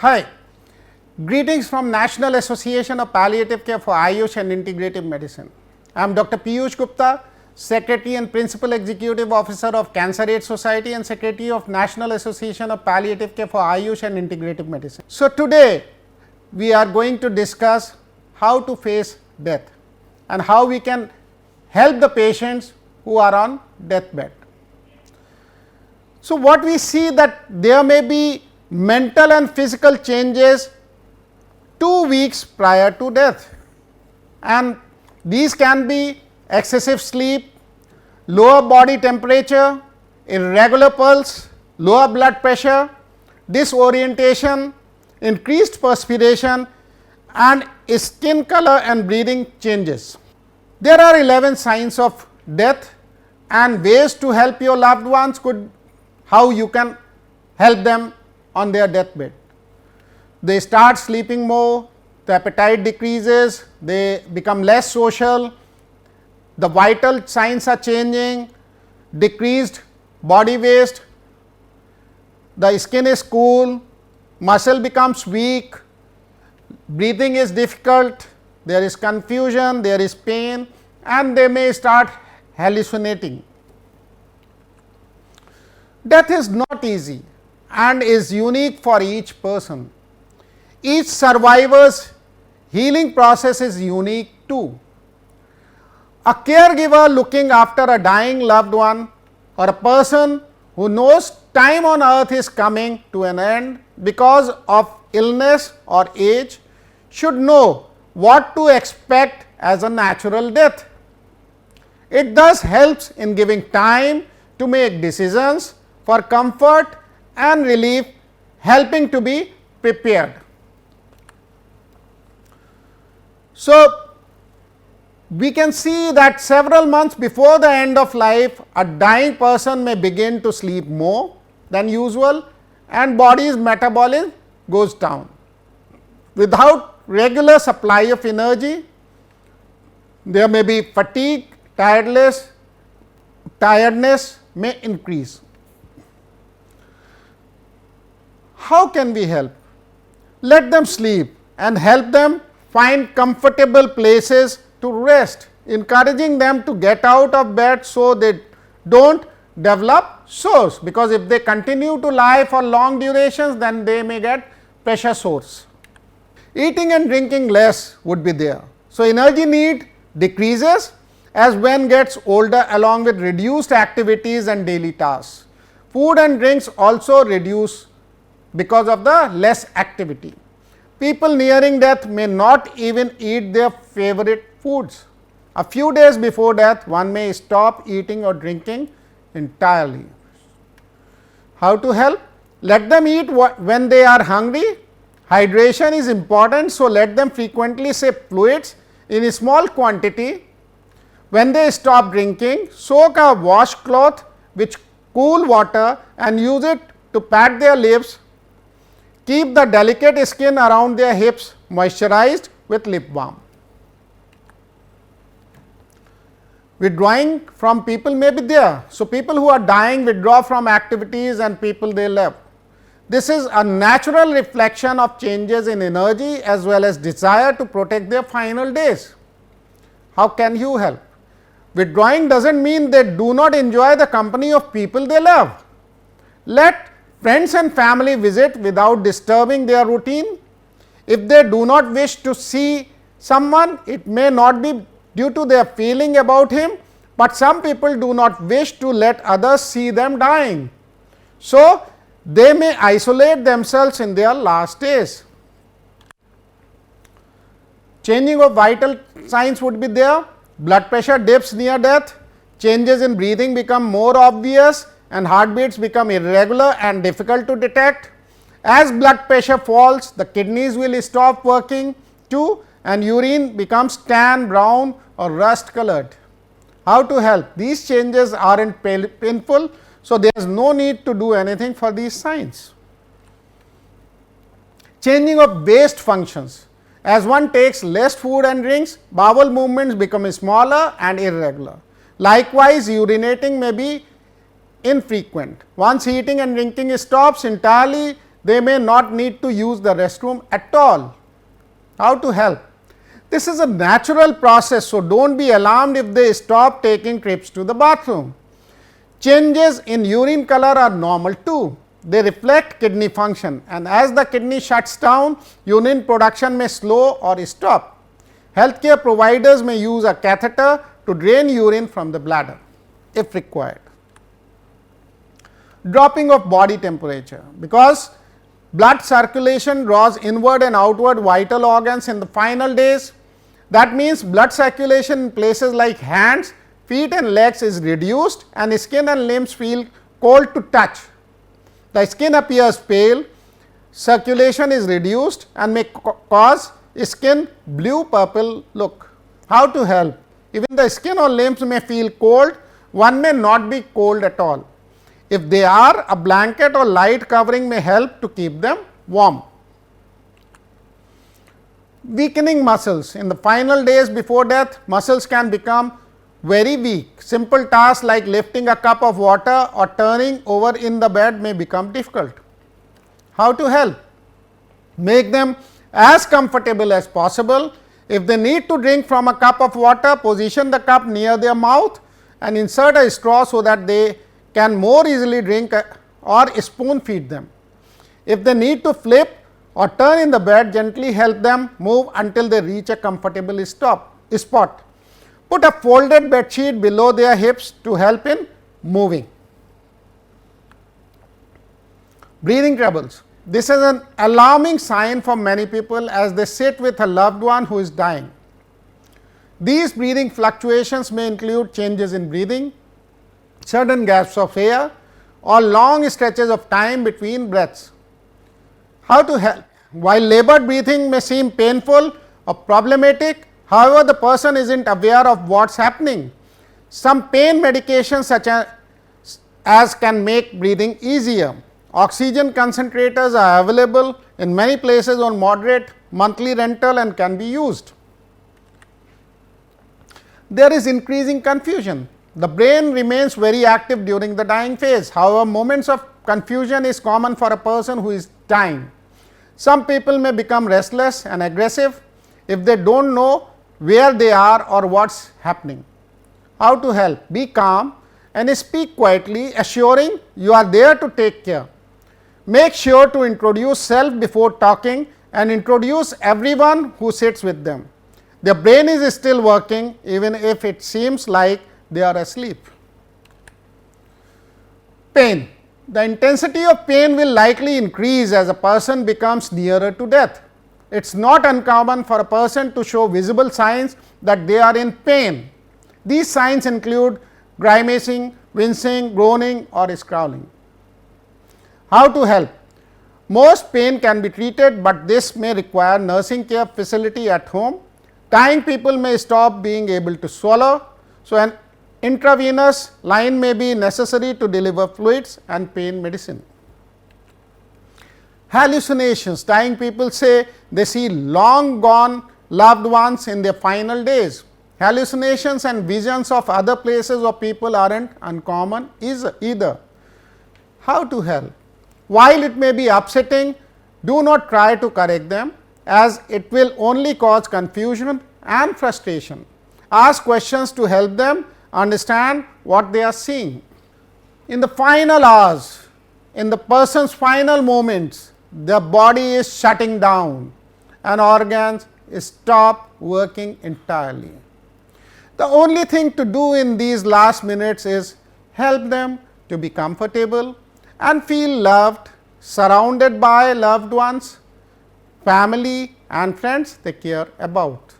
Hi, greetings from National Association of Palliative Care for Ayush and Integrative Medicine. I am Dr. Piyush Gupta, Secretary and Principal Executive Officer of Cancer Aid Society and Secretary of National Association of Palliative Care for Ayush and Integrative Medicine. So, today we are going to discuss how to face death and how we can help the patients who are on deathbed. So, what we see that there may be mental and physical changes 2 weeks prior to death, and these can be excessive sleep, lower body temperature, irregular pulse, lower blood pressure, disorientation, increased perspiration and skin color and breathing changes. There are 11 signs of death, and ways to help your loved ones could how you can help them on their deathbed. They start sleeping more, the appetite decreases, they become less social, the vital signs are changing, decreased body weight, the skin is cool, muscle becomes weak, breathing is difficult, there is confusion, there is pain, and they may start hallucinating. Death is not easy and is unique for each person. Each survivor's healing process is unique too. A caregiver looking after a dying loved one, or a person who knows time on earth is coming to an end because of illness or age, should know what to expect as a natural death. It thus helps in giving time to make decisions for comfort and relief, helping to be prepared. So, we can see that several months before the end of life, a dying person may begin to sleep more than usual and body's metabolism goes down. Without regular supply of energy, there may be fatigue, tiredness may increase. How can we help? Let them sleep and help them find comfortable places to rest, encouraging them to get out of bed so they don't develop sores, because if they continue to lie for long durations, then they may get pressure sores. Eating and drinking less would be there. So, energy need decreases as one gets older, along with reduced activities and daily tasks. Food and drinks also reduce because of the less activity. People nearing death may not even eat their favorite foods. A few days before death, one may stop eating or drinking entirely. How to help? Let them eat when they are hungry. Hydration is important, so let them frequently sip fluids in a small quantity. When they stop drinking, soak a washcloth with cool water and use it to pat their lips. Keep the delicate skin around their hips moisturized with lip balm. Withdrawing from people may be there. So, people who are dying withdraw from activities and people they love. This is a natural reflection of changes in energy as well as desire to protect their final days. How can you help? Withdrawing does not mean they do not enjoy the company of people they love. Let friends and family visit without disturbing their routine. If they do not wish to see someone, it may not be due to their feeling about him, but some people do not wish to let others see them dying. So, they may isolate themselves in their last days. Changing of vital signs would be there. Blood pressure dips near death, changes in breathing become more obvious, and heartbeats become irregular and difficult to detect. As blood pressure falls, the kidneys will stop working too, and urine becomes tan, brown or rust colored. How to help? These changes are not painful, so there is no need to do anything for these signs. Changing of waste functions. As one takes less food and drinks, bowel movements become smaller and irregular. Likewise, urinating may be infrequent. Once eating and drinking stops entirely, they may not need to use the restroom at all. How to help? This is a natural process, so don't be alarmed if they stop taking trips to the bathroom. Changes in urine color are normal too. They reflect kidney function, and as the kidney shuts down, urine production may slow or stop. Healthcare providers may use a catheter to drain urine from the bladder if required. Dropping of body temperature, because blood circulation draws inward and outward vital organs in the final days. That means blood circulation in places like hands, feet and legs is reduced, and skin and limbs feel cold to touch. The skin appears pale, circulation is reduced and may cause skin blue purple look. How to help? Even the skin or limbs may feel cold, one may not be cold at all. If they are, a blanket or light covering may help to keep them warm. Weakening muscles. In the final days before death, muscles can become very weak. Simple tasks like lifting a cup of water or turning over in the bed may become difficult. How to help? Make them as comfortable as possible. If they need to drink from a cup of water, position the cup near their mouth and insert a straw so that they can more easily drink or spoon feed them. If they need to flip or turn in the bed, gently help them move until they reach a comfortable spot. Put a folded bed sheet below their hips to help in moving. Breathing troubles. This is an alarming sign for many people as they sit with a loved one who is dying. These breathing fluctuations may include changes in breathing, sudden gasps of air, or long stretches of time between breaths. How to help? While labored breathing may seem painful or problematic, however, the person isn't aware of what's happening. Some pain medications such as can make breathing easier. Oxygen concentrators are available in many places on moderate monthly rental and can be used. There is increasing confusion. The brain remains very active during the dying phase. However, moments of confusion is common for a person who is dying. Some people may become restless and aggressive if they don't know where they are or what's happening. How to help? Be calm and speak quietly, assuring you are there to take care. Make sure to introduce self before talking and introduce everyone who sits with them. Their brain is still working even if it seems like they are asleep. Pain. The intensity of pain will likely increase as a person becomes nearer to death. It is not uncommon for a person to show visible signs that they are in pain. These signs include grimacing, wincing, groaning or scowling. How to help? Most pain can be treated, but this may require nursing care facility at home. Dying people may stop being able to swallow, so an intravenous line may be necessary to deliver fluids and pain medicine. Hallucinations. Dying people say they see long gone loved ones in their final days. Hallucinations and visions of other places or people aren't uncommon either. How to help? While it may be upsetting, do not try to correct them, as it will only cause confusion and frustration. Ask questions to help them understand what they are seeing. In the final hours, in the person's final moments, the body is shutting down and organs stop working entirely. The only thing to do in these last minutes is help them to be comfortable and feel loved, surrounded by loved ones, family and friends they care about.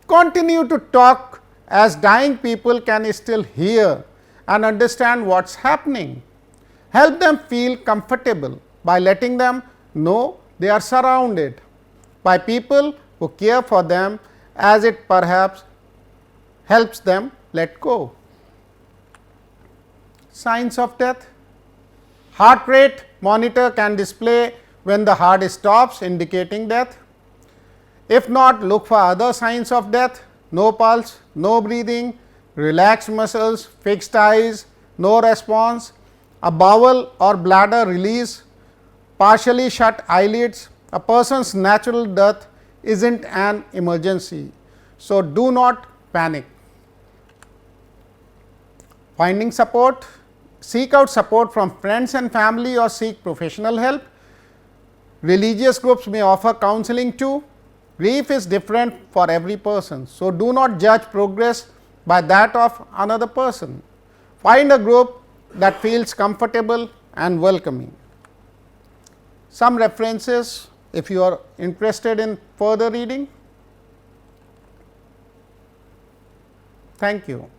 Continue to talk as dying people can still hear and understand what's happening. Help them feel comfortable by letting them know they are surrounded by people who care for them, as it perhaps helps them let go. Signs of death. Heart rate monitor can display when the heart stops, indicating death. If not, look for other signs of death: no pulse, no breathing, relaxed muscles, fixed eyes, no response, a bowel or bladder release, partially shut eyelids, a person's natural death isn't an emergency. So, do not panic. Finding support, seek out support from friends and family or seek professional help. Religious groups may offer counseling too. Grief is different for every person. So, do not judge progress by that of another person. Find a group that feels comfortable and welcoming. Some references if you are interested in further reading. Thank you.